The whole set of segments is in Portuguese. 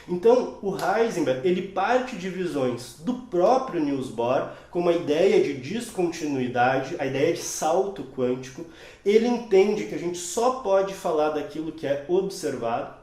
Então, o Heisenberg, ele parte de visões do próprio Niels Bohr, como a ideia de descontinuidade, a ideia de salto quântico. Ele entende que a gente só pode falar daquilo que é observado.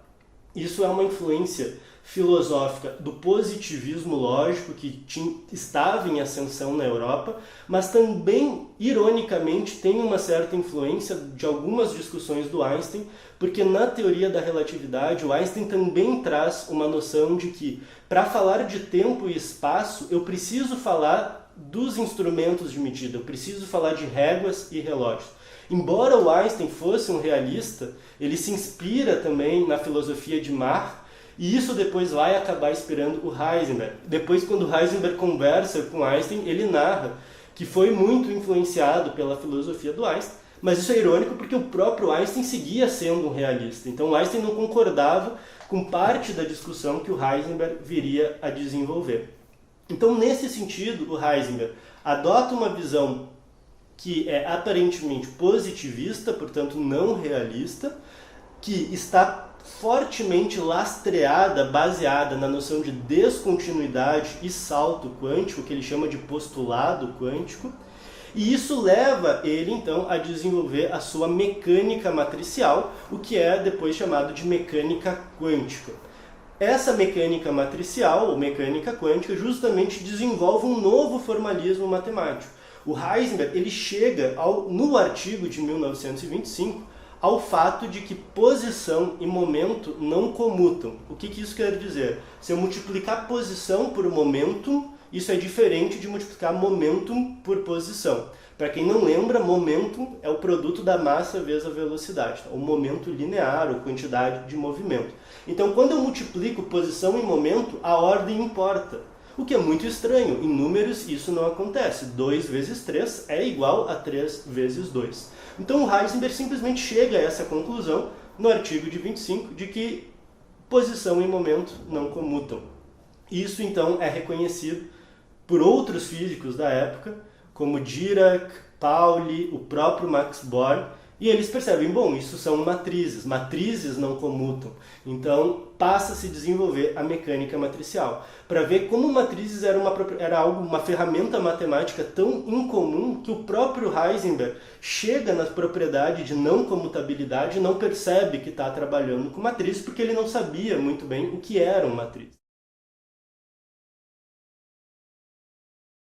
Isso é uma influência filosófica do positivismo lógico que estava em ascensão na Europa, mas também, ironicamente, tem uma certa influência de algumas discussões do Einstein, porque na teoria da relatividade o Einstein também traz uma noção de que, para falar de tempo e espaço, eu preciso falar dos instrumentos de medida, eu preciso falar de réguas e relógios. Embora o Einstein fosse um realista, ele se inspira também na filosofia de Mach, e isso depois vai acabar inspirando o Heisenberg. Depois, quando Heisenberg conversa com Einstein, ele narra que foi muito influenciado pela filosofia do Einstein, mas isso é irônico porque o próprio Einstein seguia sendo um realista. Então Einstein não concordava com parte da discussão que o Heisenberg viria a desenvolver. Então, nesse sentido, o Heisenberg adota uma visão que é aparentemente positivista, portanto não realista, que está fortemente lastreada, baseada na noção de descontinuidade e salto quântico, que ele chama de postulado quântico, e isso leva ele então a desenvolver a sua mecânica matricial, o que é depois chamado de mecânica quântica. Essa mecânica matricial, ou mecânica quântica, justamente desenvolve um novo formalismo matemático. O Heisenberg ele chega no artigo de 1925 ao fato de que posição e momento não comutam. O que isso quer dizer? Se eu multiplicar posição por momentum, isso é diferente de multiplicar momentum por posição. Para quem não lembra, momentum é o produto da massa vezes a velocidade, o momento linear, ou quantidade de movimento. Então, quando eu multiplico posição e momento, a ordem importa. O que é muito estranho, em números isso não acontece. 2 vezes 3 é igual a 3 vezes 2. Então o Heisenberg simplesmente chega a essa conclusão no artigo de 25 de que posição e momento não comutam. Isso então é reconhecido por outros físicos da época, como Dirac, Pauli, o próprio Max Born, e eles percebem, bom, isso são matrizes não comutam. Então passa a se desenvolver a mecânica matricial, para ver como matrizes era uma ferramenta matemática tão incomum que o próprio Heisenberg chega na propriedade de não comutabilidade e não percebe que está trabalhando com matrizes, porque ele não sabia muito bem o que era uma matriz.